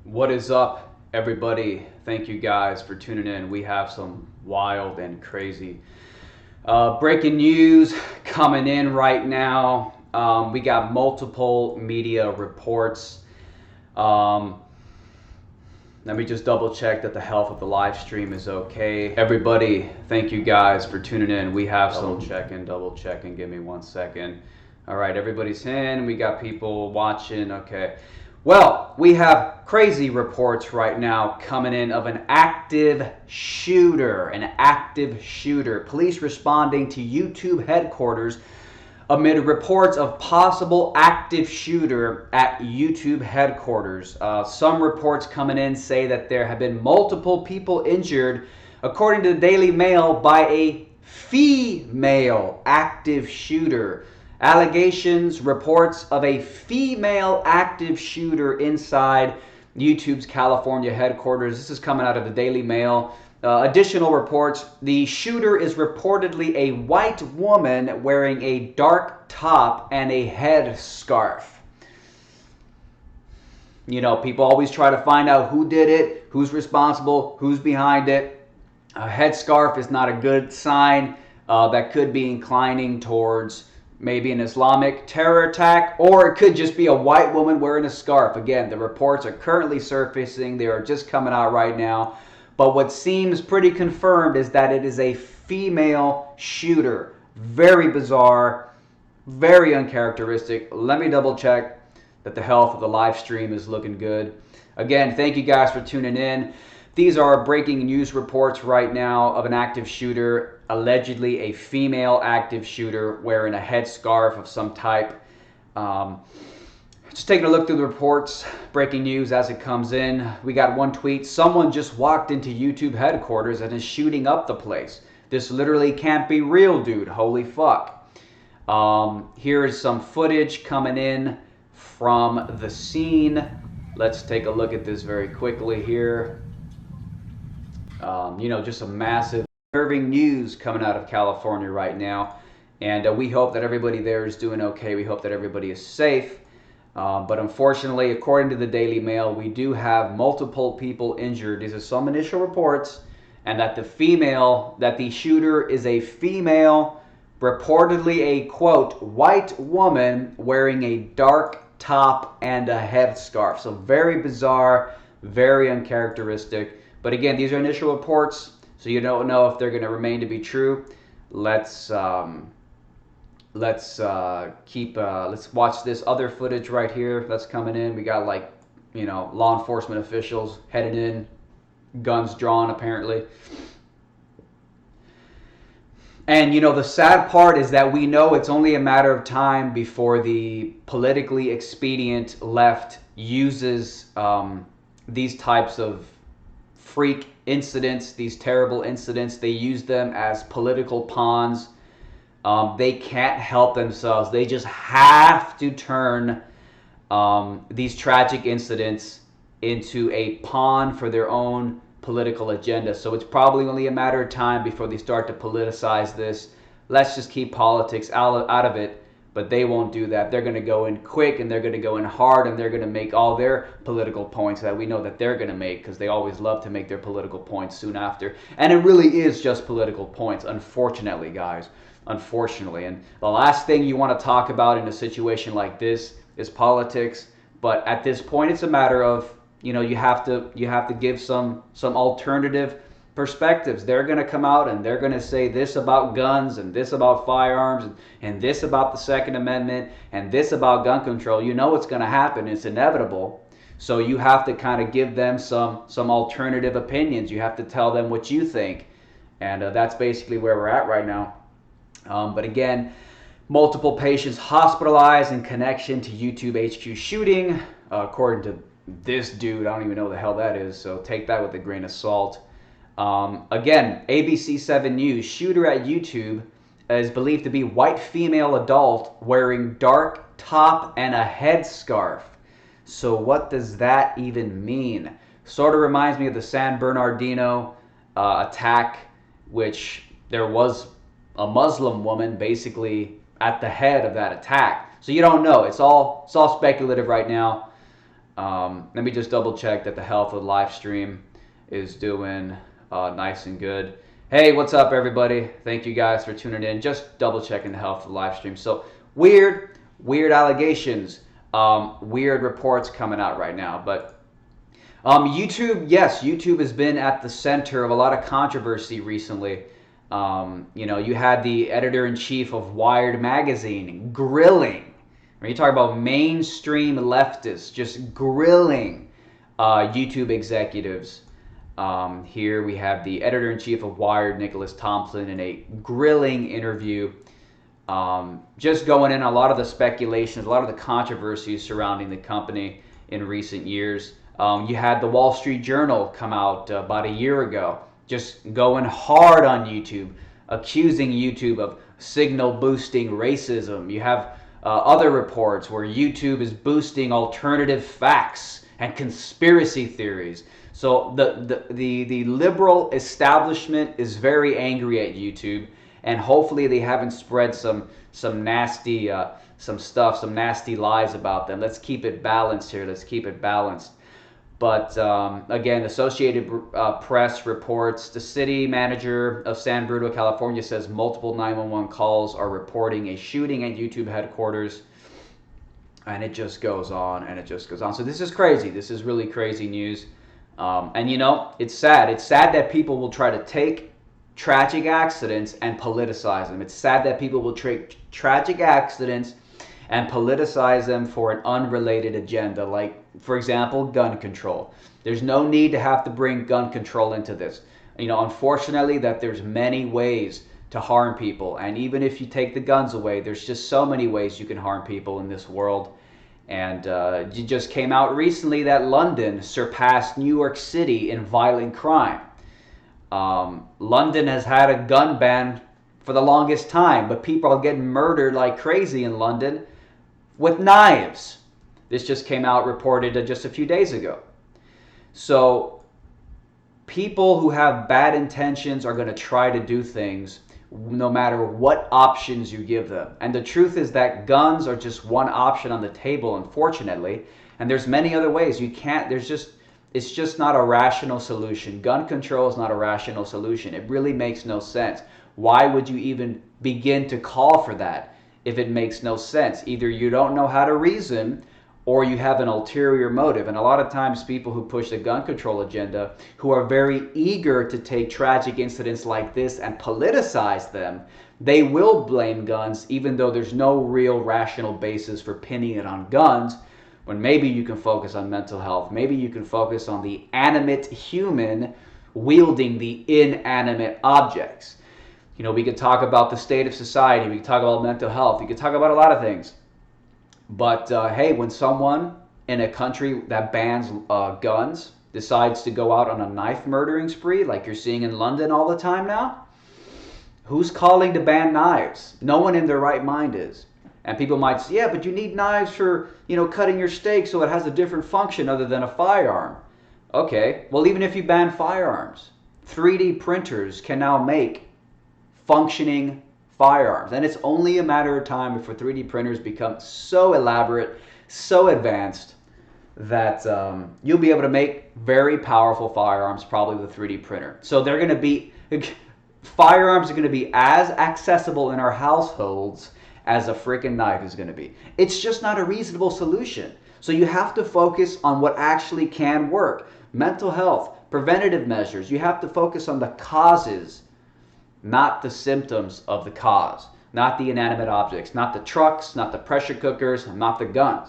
What is up, everybody? Thank you guys for tuning in. We have some wild and crazy breaking news coming in right now. We got multiple media reports. Um, Let me just double check that the health of the live stream is okay. Everybody, thank you guys for tuning in. We have some double checking. Give me 1 second. All right, everybody's in. We got people watching. Okay. Well, we have crazy reports right now coming in of an active shooter. Police responding to YouTube headquarters amid reports of possible active shooter at YouTube headquarters. Some reports coming in say that there have been multiple people injured, according to the Daily Mail, by a female active shooter. Allegations, reports of a female active shooter inside YouTube's California headquarters. This is coming out of the Daily Mail. Additional reports, the shooter is reportedly a white woman wearing a dark top and a headscarf. You know, people always try to find out who did it, who's responsible, who's behind it. A headscarf is not a good sign. That could be inclining towards maybe an Islamic terror attack, or it could just be a white woman wearing a scarf. Again, the reports are currently surfacing. They are just coming out right now. But what seems pretty confirmed is that it is a female shooter. Very bizarre, very uncharacteristic. Let me double check that the health of the live stream is looking good. Again, thank you guys for tuning in. These are breaking news reports right now of an active shooter, allegedly a female active shooter wearing a headscarf of some type. Just taking a look through the reports, breaking news as it comes in. We got one tweet. Someone just walked into YouTube headquarters and is shooting up the place. This literally can't be real, dude. Holy fuck. Here is some footage coming in from the scene. Let's take a look at this very quickly here. Just a massive, disturbing news coming out of California right now. And we hope that everybody there is doing okay. We hope that everybody is safe. But unfortunately, according to the Daily Mail, we do have multiple people injured. These are some initial reports, and that the shooter is a female, reportedly a, quote, white woman wearing a dark top and a headscarf. So very bizarre, very uncharacteristic. But again, these are initial reports, so you don't know if they're going to remain to be true. Let's watch this other footage right here that's coming in. We got law enforcement officials headed in, guns drawn apparently. And the sad part is that we know it's only a matter of time before the politically expedient left uses these types of freak incidents, these terrible incidents. They use them as political pawns. They can't help themselves. They just have to turn these tragic incidents into a pawn for their own political agenda. So it's probably only a matter of time before they start to politicize this. Let's just keep politics out of it. But they won't do that. They're going to go in quick, and they're going to go in hard, and they're going to make all their political points that we know that they're going to make, because they always love to make their political points soon after. And it really is just political points, unfortunately, guys. Unfortunately. And the last thing you want to talk about in a situation like this is politics. But at this point, it's a matter of, you have to give some alternative perspectives. They're going to come out and they're going to say this about guns and this about firearms and this about the Second Amendment and this about gun control. You know what's going to happen. It's inevitable. So you have to kind of give them some alternative opinions. You have to tell them what you think. And that's basically where we're at right now. But again, multiple patients hospitalized in connection to YouTube HQ shooting, according to this dude. I don't even know who the hell that is, so take that with a grain of salt. Again, ABC 7 News, shooter at YouTube is believed to be white female adult wearing dark top and a headscarf. So what does that even mean? Sort of reminds me of the San Bernardino attack, which there was a Muslim woman basically at the head of that attack. So you don't know. It's all speculative right now. Let me just double check that the health of the live stream is doing nice and good. Hey, what's up, everybody? Thank you guys for tuning in. Just double checking the health of the live stream. So weird allegations, weird reports coming out right now. But YouTube, yes, YouTube has been at the center of a lot of controversy recently. You had the editor-in-chief of Wired magazine grilling. When you talk about mainstream leftists just grilling YouTube executives. Here we have the editor-in-chief of Wired, Nicholas Thompson, in a grilling interview, just going in a lot of the speculations, a lot of the controversies surrounding the company in recent years. You had the Wall Street Journal come out about a year ago, just going hard on YouTube, accusing YouTube of signal boosting racism. You have other reports where YouTube is boosting alternative facts and conspiracy theories. So the liberal establishment is very angry at YouTube, and hopefully they haven't spread some nasty stuff, some nasty lies about them. Let's keep it balanced here. Let's keep it balanced. But again, Associated Press reports the city manager of San Bruno, California, says multiple 911 calls are reporting a shooting at YouTube headquarters. And it just goes on and it just goes on. So this is crazy. This is really crazy news. And it's sad. It's sad that people will try to take tragic accidents and politicize them. It's sad that people will take tragic accidents and politicize them for an unrelated agenda, like, for example, gun control. There's no need to have to bring gun control into this. Unfortunately, that there's many ways to harm people, and even if you take the guns away, there's just so many ways you can harm people in this world. And it just came out recently that London surpassed New York City in violent crime. London has had a gun ban for the longest time, but people are getting murdered like crazy in London with knives. This just came out, reported just a few days ago. So people who have bad intentions are going to try to do things no matter what options you give them. And the truth is that guns are just one option on the table, unfortunately. And there's many other ways. It's just not a rational solution. Gun control is not a rational solution. It really makes no sense. Why would you even begin to call for that if it makes no sense? Either you don't know how to reason, or you have an ulterior motive. And a lot of times people who push the gun control agenda, who are very eager to take tragic incidents like this and politicize them, they will blame guns even though there's no real rational basis for pinning it on guns, when maybe you can focus on mental health. Maybe you can focus on the animate human wielding the inanimate objects. We could talk about the state of society. We could talk about mental health. We could talk about a lot of things. But hey, when someone in a country that bans guns decides to go out on a knife murdering spree, like you're seeing in London all the time now, who's calling to ban knives? No one in their right mind is. And people might say, yeah, but you need knives for, cutting your steak, so it has a different function other than a firearm. Okay, well, even if you ban firearms, 3D printers can now make functioning firearms. And it's only a matter of time before 3D printers become so elaborate, so advanced, that you'll be able to make very powerful firearms probably with a 3D printer. So firearms are going to be as accessible in our households as a freaking knife is going to be. It's just not a reasonable solution. So you have to focus on what actually can work. Mental health, preventative measures. You have to focus on the causes, not the symptoms of the cause, not the inanimate objects, not the trucks, not the pressure cookers, not the guns.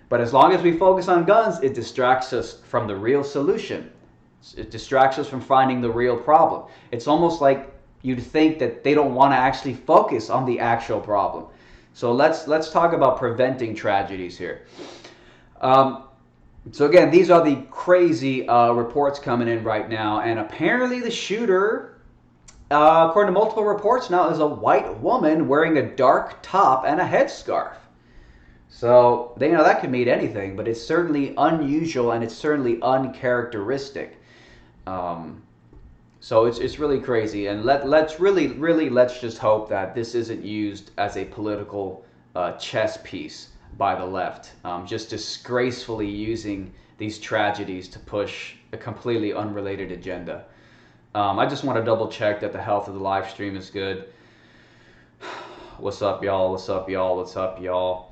But as long as we focus on guns, it distracts us from the real solution. It distracts us from finding the real problem. It's almost like you'd think that they don't want to actually focus on the actual problem. So let's talk about preventing tragedies here. So again, these are the crazy reports coming in right now, and apparently the shooter, according to multiple reports now, is a white woman wearing a dark top and a headscarf. So that could mean anything, but it's certainly unusual and it's certainly uncharacteristic. So it's really crazy, and let's just hope that this isn't used as a political chess piece by the left, just disgracefully using these tragedies to push a completely unrelated agenda. I just want to double check that the health of the live stream is good. What's up, y'all? What's up, y'all? What's up, y'all?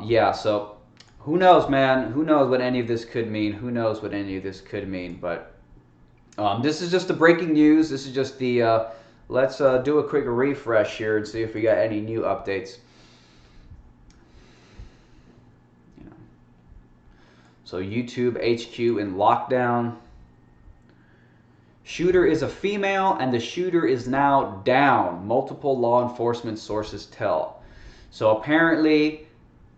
Yeah, so who knows, man? Who knows what any of this could mean? Who knows what any of this could mean? But this is just the breaking news. This is just the, let's do a quick refresh here and see if we got any new updates. So YouTube HQ in lockdown. Shooter is a female and the shooter is now down, multiple law enforcement sources tell. So apparently,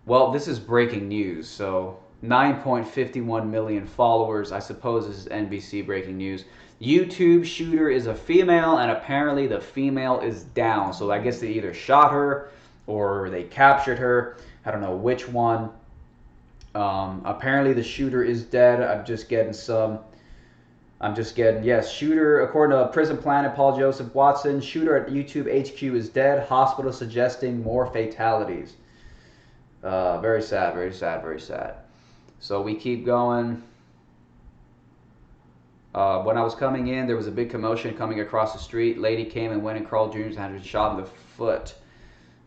well, this is breaking news. So 9.51 million followers, I suppose this is NBC breaking news. YouTube shooter is a female and apparently the female is down. So I guess they either shot her or they captured her. I don't know which one. Apparently the shooter is dead. Yes, shooter, according to Prison Planet, Paul Joseph Watson, shooter at YouTube HQ is dead. Hospital suggesting more fatalities. Very sad, very sad, very sad. So we keep going. When I was coming in, there was a big commotion coming across the street. Lady came and went and Carl Jr. had her shot in the foot.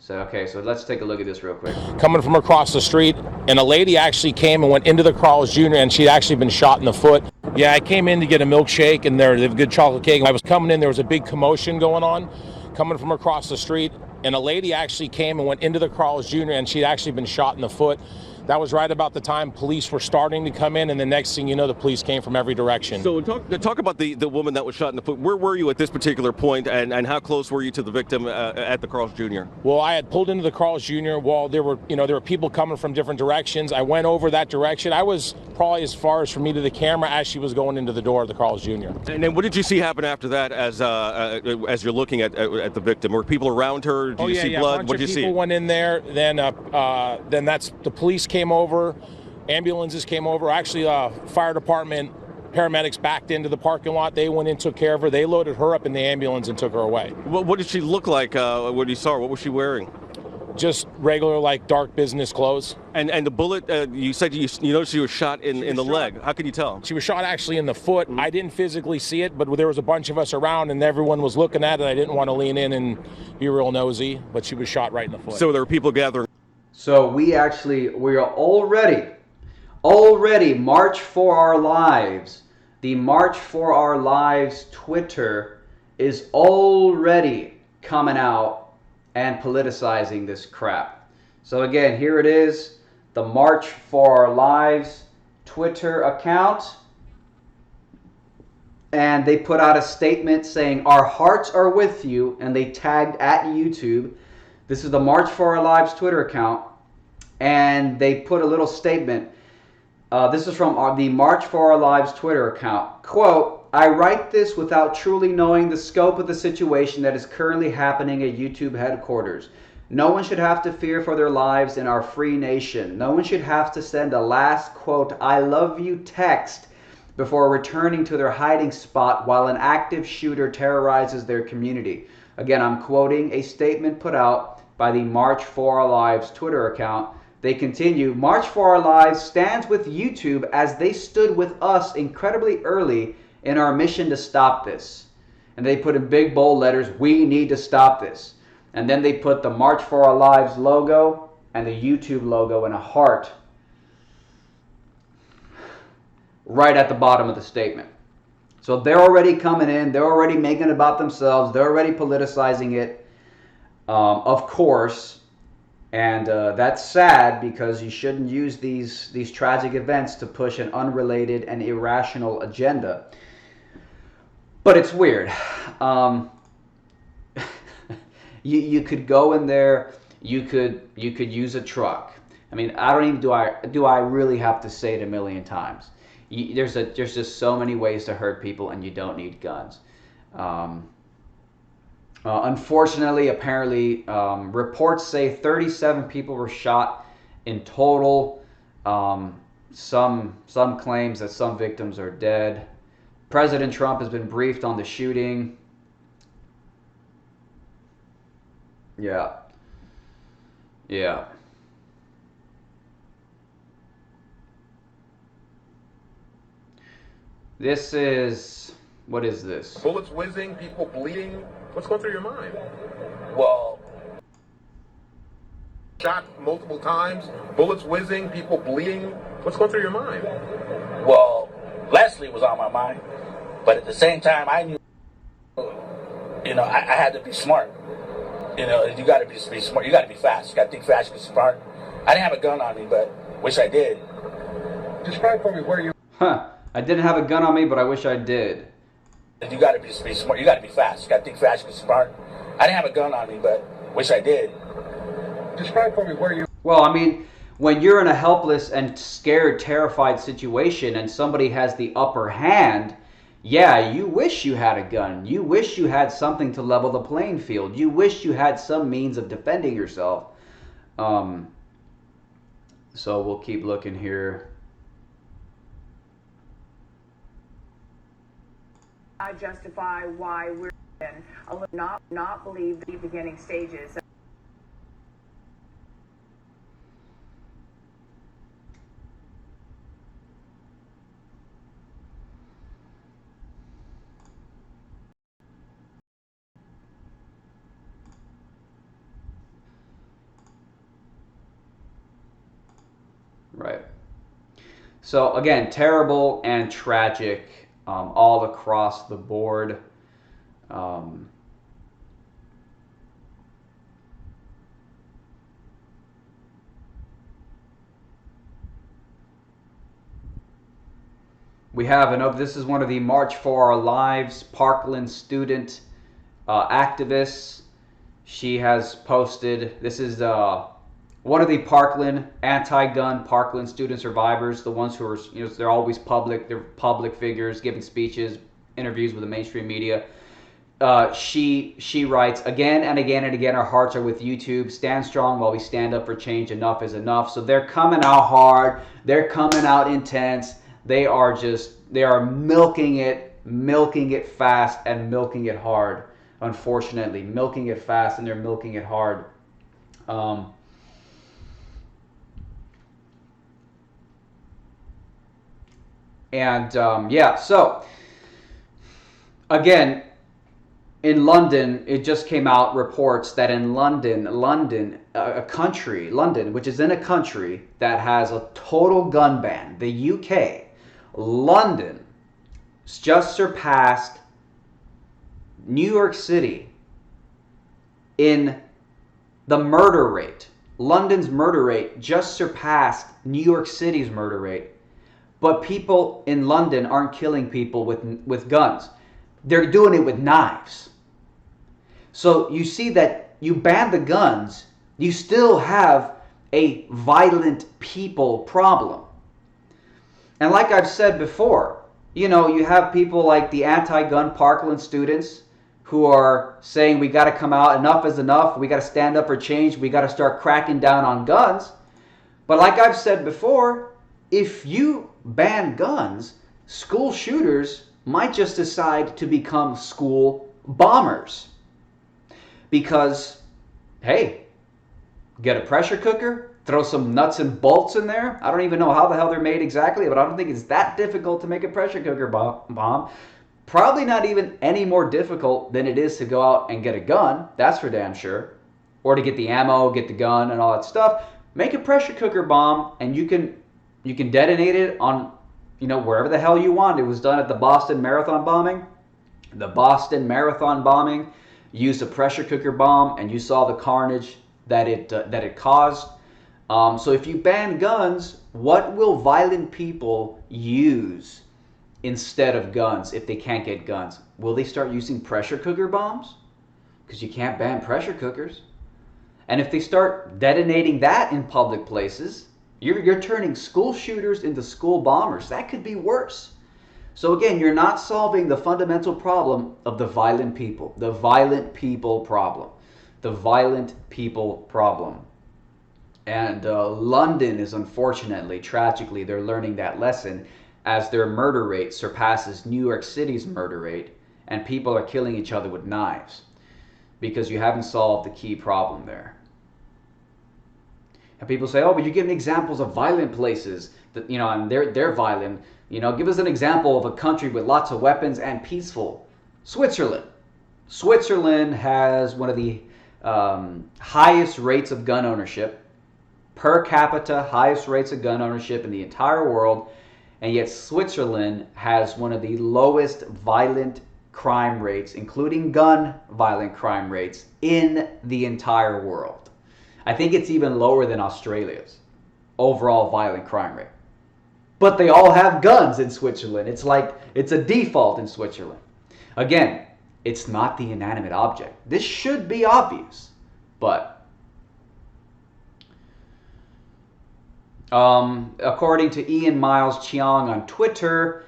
So, okay, so let's take a look at this real quick. Coming from across the street, and a lady actually came and went into the Carl's Jr., and she'd actually been shot in the foot. Yeah, I came in to get a milkshake, and they have good chocolate cake. I was coming in, there was a big commotion going on, coming from across the street, and a lady actually came and went into the Carl's Jr., and she'd actually been shot in the foot. That was right about the time police were starting to come in, and the next thing you know, the police came from every direction. So talk about the woman that was shot in the foot. Where were you at this particular point, and how close were you to the victim at the Carl's Jr.? Well, I had pulled into the Carl's Jr. while there were people coming from different directions. I went over that direction. I was probably as far as from me to the camera as she was going into the door of the Carl's Jr. And then what did you see happen after that as you're looking at the victim? Were people around her? Did you see blood? What did you see? People went in there. Then that's the police came over, ambulances came over. Actually, fire department paramedics backed into the parking lot. They went in, took care of her. They loaded her up in the ambulance and took her away. What did she look like when you saw her? What was she wearing? Just regular, like, dark business clothes. And the bullet, you said you noticed she was shot in the leg. How could you tell? She was shot actually in the foot. I didn't physically see it, but there was a bunch of us around and everyone was looking at it. I didn't want to lean in and be real nosy, but she was shot right in the foot. So there were people gathering. So we are already March for Our Lives. The March for Our Lives Twitter is already coming out and politicizing this crap. So again, here it is, the March for Our Lives Twitter account. And they put out a statement saying, "Our hearts are with you," and they tagged at YouTube. This is the March for Our Lives Twitter account. And they put a little statement. This is from the March for Our Lives Twitter account. Quote, "I write this without truly knowing the scope of the situation that is currently happening at YouTube headquarters. No one should have to fear for their lives in our free nation. No one should have to send a last, quote, 'I love you' text before returning to their hiding spot while an active shooter terrorizes their community." Again, I'm quoting a statement put out by the March for Our Lives Twitter account. They continue, "March for Our Lives stands with YouTube as they stood with us incredibly early in our mission to stop this." And they put in big bold letters, "We need to stop this." And then they put the March for Our Lives logo and the YouTube logo in a heart right at the bottom of the statement. So they're already coming in. They're already making it about themselves. They're already politicizing it, of course. And that's sad because you shouldn't use these tragic events to push an unrelated and irrational agenda. But it's weird. You could go in there. You could use a truck. I mean, I don't even do I really have to say it a million times? There's just so many ways to hurt people, and you don't need guns. Unfortunately, apparently, reports say 37 people were shot in total. Some claims that some victims are dead. President Trump has been briefed on the shooting. Yeah. This is, what is this? Bullets whizzing, people bleeding. What's going through your mind? Well, Shot multiple times, bullets whizzing, people bleeding. What's going through your mind? well, Leslie was on my mind, but at the same time, I knew, I had to be smart. You got to be smart. You got to be fast. You got to think fast. You got to be smart. I didn't have a gun on me, but wish I did. Describe for me where you. I didn't have a gun on me, but I wish I did. You got to be smart. You got to be fast. You got to think fast. You got to be smart. I didn't have a gun on me, but wish I did. Describe for me where you. Well, I mean, when you're in a helpless and scared, terrified situation and somebody has the upper hand, yeah, you wish you had a gun. You wish you had something to level the playing field. You wish you had some means of defending yourself. So we'll keep looking here. I justify why we're not believe the beginning stages. Right. So again, terrible and tragic all across the board. We have another. This is one of the March for Our Lives Parkland student activists. She has posted. This is one of the Parkland anti-gun Parkland student survivors. The ones who are, they're always public. They're public figures, giving speeches, interviews with the mainstream media. She writes, again and again and again, our hearts are with YouTube. Stand strong while we stand up for change. Enough is enough. So they're coming out hard. They're coming out intense. They are milking it fast and milking it hard. Unfortunately, milking it fast and they're milking it hard. So again, in London, it just came out reports that in London, which is in a country that has a total gun ban, the UK, London just surpassed New York City in the murder rate. London's murder rate just surpassed New York City's murder rate. But people in London aren't killing people with guns. They're doing it with knives. So you see that you ban the guns, you still have a violent people problem. And like I've said before, you have people like the anti-gun Parkland students who are saying we got to come out, enough is enough, we got to stand up for change, we got to start cracking down on guns. But like I've said before, if you ban guns, school shooters might just decide to become school bombers. Because, hey, get a pressure cooker, throw some nuts and bolts in there. I don't even know how the hell they're made exactly, but I don't think it's that difficult to make a pressure cooker bomb. Probably not even any more difficult than it is to go out and get a gun. That's for damn sure. Or to get the ammo, get the gun, and all that stuff. Make a pressure cooker bomb, and you can detonate it on, wherever the hell you want. It was done at the Boston Marathon bombing. The Boston Marathon bombing used a pressure cooker bomb, and you saw the carnage that it caused. So if you ban guns, what will violent people use instead of guns if they can't get guns? Will they start using pressure cooker bombs? Because you can't ban pressure cookers. And if they start detonating that in public places, you're turning school shooters into school bombers. That could be worse. So again, you're not solving the fundamental problem of the violent people. The violent people problem. The violent people problem. And London is unfortunately, tragically, they're learning that lesson as their murder rate surpasses New York City's murder rate, and people are killing each other with knives because you haven't solved the key problem there. And people say, oh, but you're giving examples of violent places that, and they're violent. Give us an example of a country with lots of weapons and peaceful. Switzerland. Switzerland has one of the highest rates of gun ownership, per capita highest rates of gun ownership in the entire world, and yet Switzerland has one of the lowest violent crime rates, including gun violent crime rates, in the entire world. I think it's even lower than Australia's overall violent crime rate. But they all have guns in Switzerland. It's like it's a default in Switzerland. Again, it's not the inanimate object. This should be obvious, but according to Ian Miles Cheong on Twitter,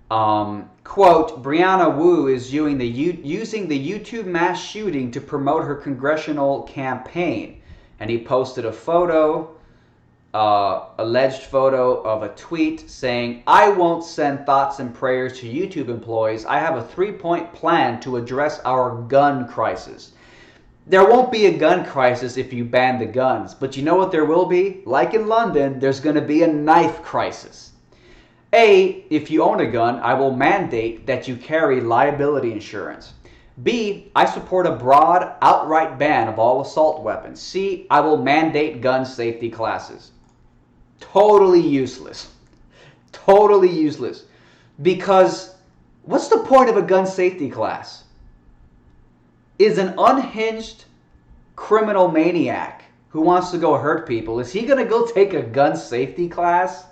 quote, Brianna Wu is using the YouTube mass shooting to promote her congressional campaign. And he posted a photo, alleged photo of a tweet saying, I won't send thoughts and prayers to YouTube employees. I have a 3-point plan to address our gun crisis. There won't be a gun crisis if you ban the guns, but you know what there will be? Like in London, there's going to be a knife crisis. A, if you own a gun, I will mandate that you carry liability insurance. B, I support a broad, outright ban of all assault weapons. C, I will mandate gun safety classes. Totally useless. Totally useless. Because what's the point of a gun safety class? Is an unhinged criminal maniac who wants to go hurt people, is he going to go take a gun safety class?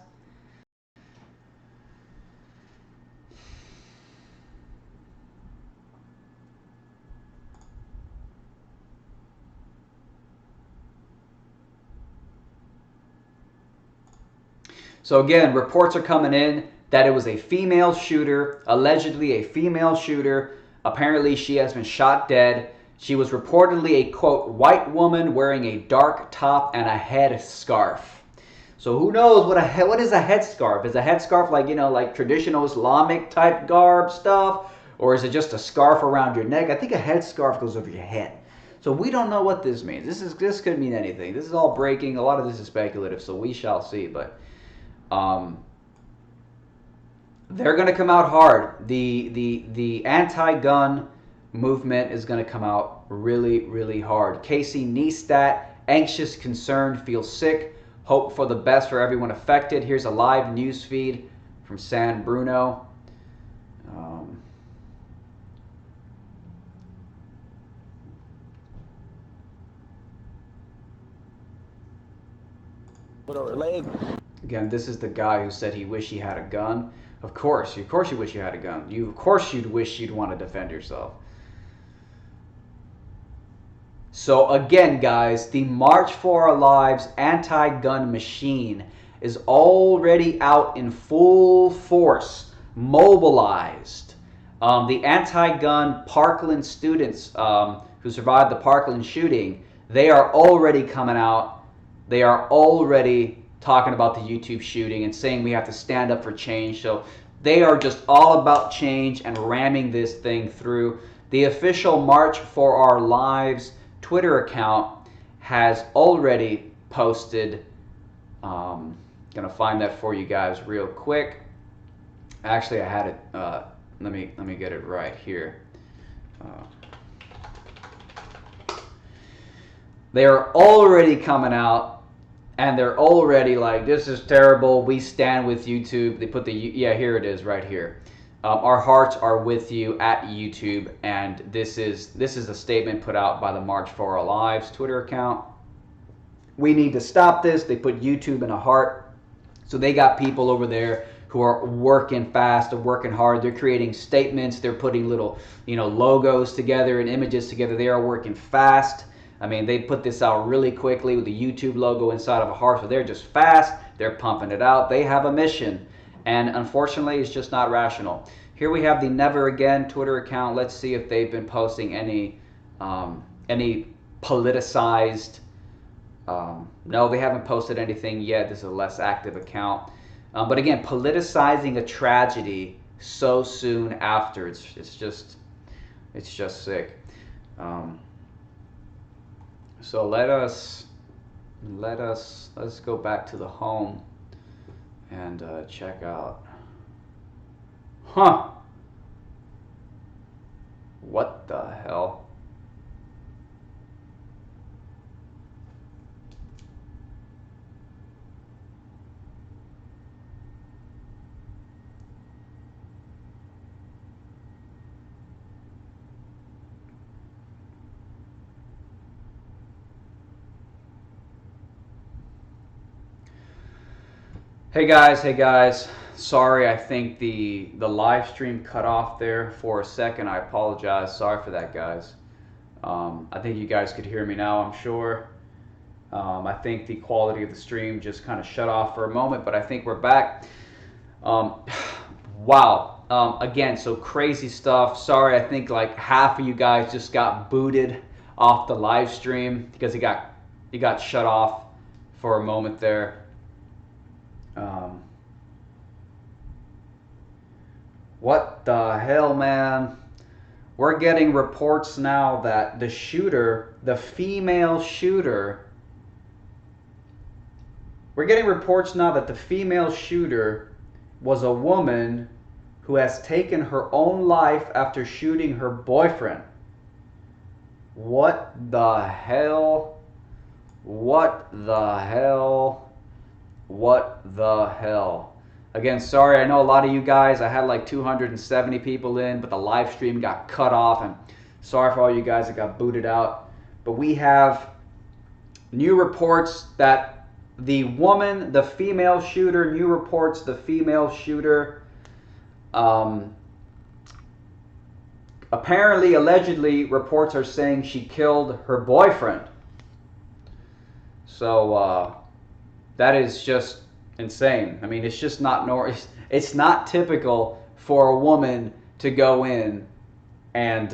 So again, reports are coming in that it was a female shooter, allegedly a female shooter. Apparently, she has been shot dead. She was reportedly a, quote, white woman wearing a dark top and a headscarf. So who knows what is a headscarf? Is a headscarf like, like traditional Islamic type garb stuff? Or is it just a scarf around your neck? I think a headscarf goes over your head. So we don't know what this means. This could mean anything. This is all breaking. A lot of this is speculative, so we shall see. But they're going to come out hard. The anti-gun movement is going to come out really, really hard. Casey Neistat, anxious, concerned, feels sick, hope for the best for everyone affected. Here's a live news feed from San Bruno. Again, this is the guy who said he wished he had a gun. Of course you wish you had a gun. Of course you'd wish you'd want to defend yourself. So again, guys, the March for Our Lives anti-gun machine is already out in full force, mobilized. The anti-gun Parkland students who survived the Parkland shooting, they are already coming out. They are already talking about the YouTube shooting and saying we have to stand up for change. So they are just all about change and ramming this thing through. The official March for Our Lives Twitter account has already posted, gonna find that for you guys real quick. Actually, I had it, let me get it right here. They are already coming out and they're already like, this is terrible, we stand with YouTube. They put yeah, here it is right here. Our hearts are with you at YouTube, and this is a statement put out by the March for Our Lives Twitter account. We need to stop this. They put YouTube in a heart. So they got people over there who are working fast, they're working hard, they're creating statements, they're putting little, logos together and images together. They are working fast. I mean, they put this out really quickly with the YouTube logo inside of a heart, so they're just fast, they're pumping it out. They have a mission, and unfortunately, it's just not rational. Here we have the Never Again Twitter account. Let's see if they've been posting any politicized. No, they haven't posted anything yet. This is a less active account. But again, politicizing a tragedy so soon after, it's just sick. So let us let's go back to the home and check out. Huh. What the hell? Hey guys. Sorry, I think the live stream cut off there for a second. I apologize. Sorry for that, guys. I think you guys could hear me now, I'm sure. I think the quality of the stream just kind of shut off for a moment, but I think we're back. Wow. Again, so crazy stuff. Sorry, I think like half of you guys just got booted off the live stream because it got shut off for a moment there. What the hell, man? We're getting reports now that the shooter, the female shooter, we're getting reports now that the female shooter was a woman who has taken her own life after shooting her boyfriend. What the hell? What the hell? What the hell? Again, sorry, I know a lot of you guys, I had like 270 people in, but the live stream got cut off, and sorry for all you guys that got booted out. But we have new reports that the woman, the female shooter, apparently, allegedly, reports are saying she killed her boyfriend. So, that is just insane. I mean, it's just not it's not typical for a woman to go in and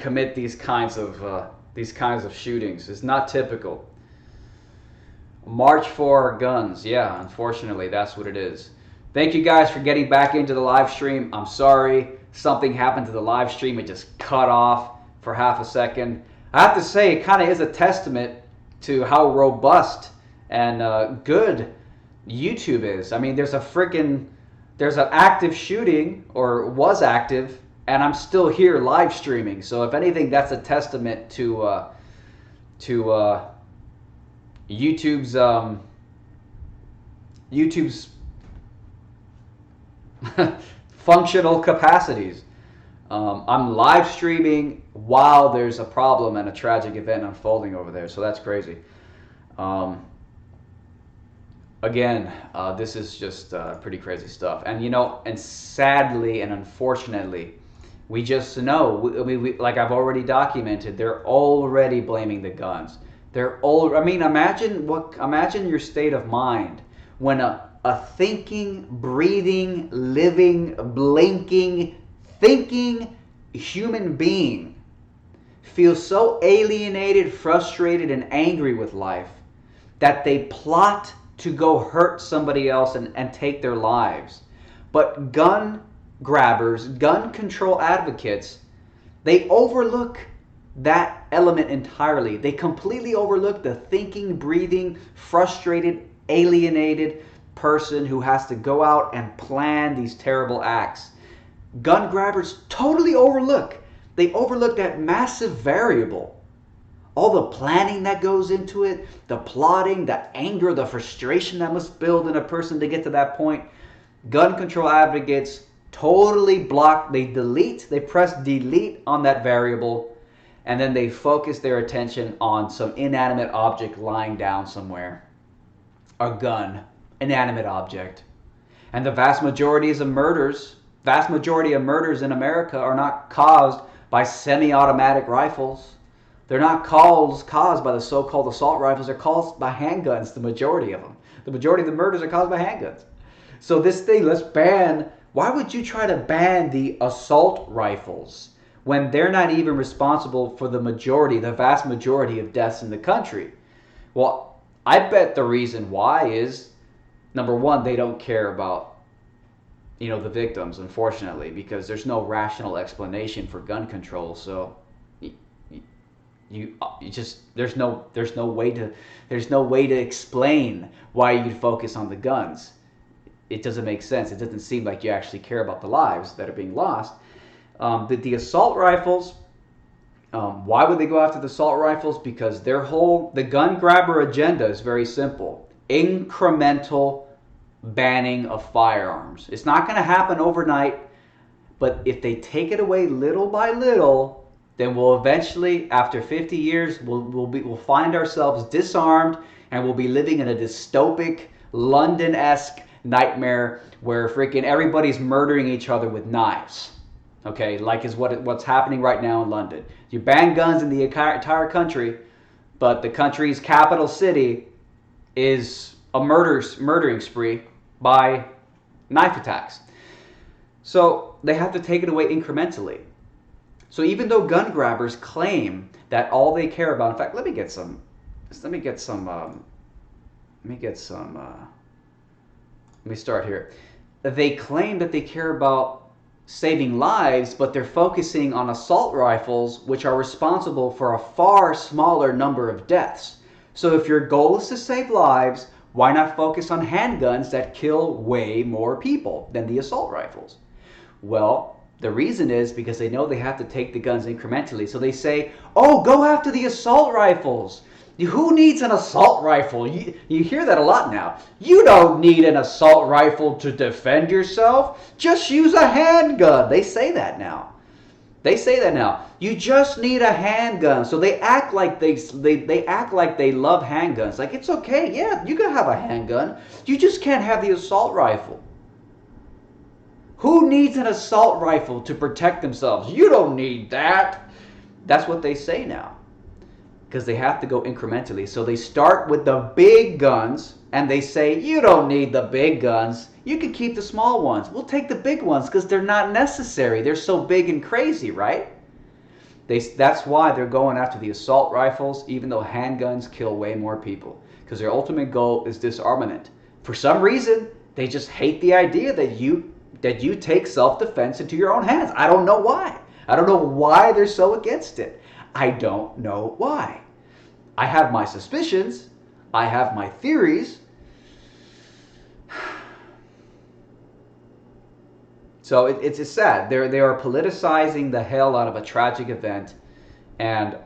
commit these kinds of shootings. It's not typical. March for guns. Yeah, unfortunately, that's what it is. Thank you guys for getting back into the live stream. I'm sorry something happened to the live stream. It just cut off for half a second. I have to say, it kind of is a testament to how robust and good YouTube is. I mean, there's an active shooting, or was active, and I'm still here live streaming. So if anything, that's a testament to YouTube's functional capacities. I'm live streaming while there's a problem and a tragic event unfolding over there, so that's crazy. Again, this is just pretty crazy stuff. And and sadly and unfortunately, we just know, we like I've already documented, they're already blaming the guns. Imagine your state of mind when a thinking, breathing, living, blinking, thinking human being feels so alienated, frustrated, and angry with life that they plot to go hurt somebody else and take their lives. But gun grabbers, gun control advocates, they overlook that element entirely. They completely overlook the thinking, breathing, frustrated, alienated person who has to go out and plan these terrible acts. Gun grabbers totally overlook. They overlook that massive variable. All the planning that goes into it, the plotting, the anger, the frustration that must build in a person to get to that point. Gun control advocates totally block, they press delete on that variable, and then they focus their attention on some inanimate object lying down somewhere. A gun, inanimate object. And the vast majority of murders in America are not caused by semi-automatic rifles. They're not caused by the so-called assault rifles. They're caused by handguns, the majority of them. The majority of the murders are caused by handguns. So this thing, why would you try to ban the assault rifles when they're not even responsible for the vast majority of deaths in the country? Well, I bet the reason why is, number one, they don't care about the victims, unfortunately, because there's no rational explanation for gun control. So You just there's no way to explain why you'd focus on the guns. It doesn't make sense. It doesn't seem like you actually care about the lives that are being lost. The assault rifles. Why would they go after the assault rifles? Because the gun grabber agenda is very simple: incremental banning of firearms. It's not going to happen overnight, but if they take it away little by little, then we'll eventually, after 50 years, we'll find ourselves disarmed, and we'll be living in a dystopic, London-esque nightmare where freaking everybody's murdering each other with knives. Okay, like is what's happening right now in London. You ban guns in the entire country, but the country's capital city is a murdering spree by knife attacks. So they have to take it away incrementally. So even though gun grabbers claim that all they care about, in fact, let me get some. Let me start here. They claim that they care about saving lives, but they're focusing on assault rifles, which are responsible for a far smaller number of deaths. So if your goal is to save lives, why not focus on handguns that kill way more people than the assault rifles? Well, the reason is because they know they have to take the guns incrementally. So they say, oh, go after the assault rifles. Who needs an assault rifle? You hear that a lot now. You don't need an assault rifle to defend yourself. Just use a handgun. They say that now. You just need a handgun. So they act like they love handguns. Like, it's okay. Yeah, you can have a handgun. You just can't have the assault rifle. Who needs an assault rifle to protect themselves? You don't need that. That's what they say now, because they have to go incrementally. So they start with the big guns, and they say, you don't need the big guns. You can keep the small ones. We'll take the big ones because they're not necessary. They're so big and crazy, right? That's why they're going after the assault rifles, even though handguns kill way more people, because their ultimate goal is disarmament. For some reason, they just hate the idea that you take self-defense into your own hands. I don't know why. I don't know why they're so against it. I don't know why. I have my suspicions. I have my theories. So it's sad. They are politicizing the hell out of a tragic event. And,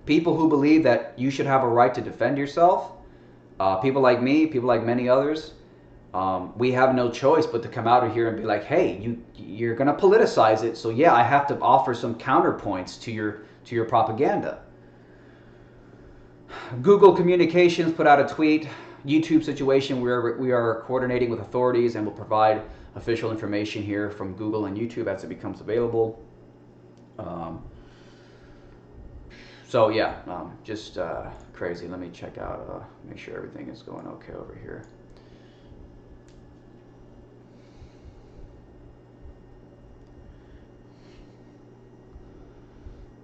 people who believe that you should have a right to defend yourself, people like me, people like many others, we have no choice but to come out of here and be like, hey, you're going to politicize it. So yeah, I have to offer some counterpoints to your propaganda. Google Communications put out a tweet. YouTube situation, we are coordinating with authorities and will provide official information here from Google and YouTube as it becomes available. So yeah, just crazy. Let me check out, make sure everything is going okay over here.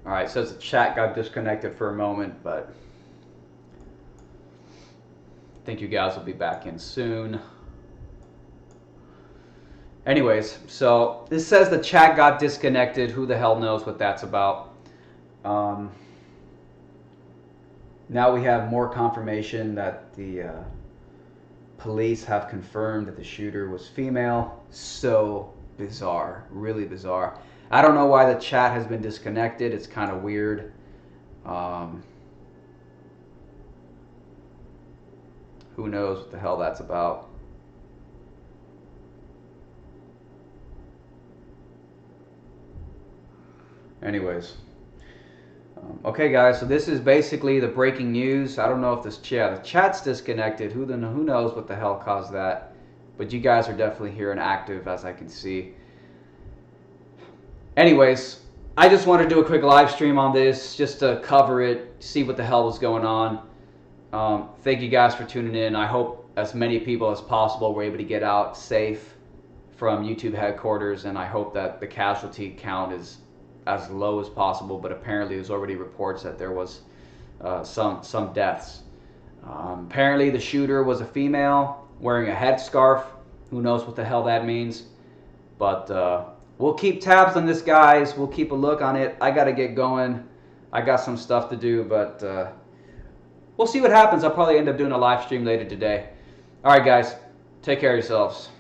All right, so the chat got disconnected for a moment, but I think you guys will be back in soon. Anyways, so this says the chat got disconnected. Who the hell knows what that's about? Now we have more confirmation that the police have confirmed that the shooter was female. So bizarre, really bizarre. I don't know why the chat has been disconnected. It's kind of weird. Who knows what the hell that's about? Anyways. Okay, guys, so this is basically the breaking news. I don't know if the chat's disconnected. Who knows what the hell caused that? But you guys are definitely here and active, as I can see. Anyways, I just want to do a quick live stream on this just to cover it, see what the hell was going on. Thank you guys for tuning in. I hope as many people as possible were able to get out safe from YouTube headquarters, and I hope that the casualty count is as low as possible, but apparently there's already reports that there was some deaths. Apparently the shooter was a female wearing a headscarf. Who knows what the hell that means? But we'll keep tabs on this, guys. We'll keep a look on it. I gotta get going. I got some stuff to do, but we'll see what happens. I'll probably end up doing a live stream later today. All right, guys. Take care of yourselves.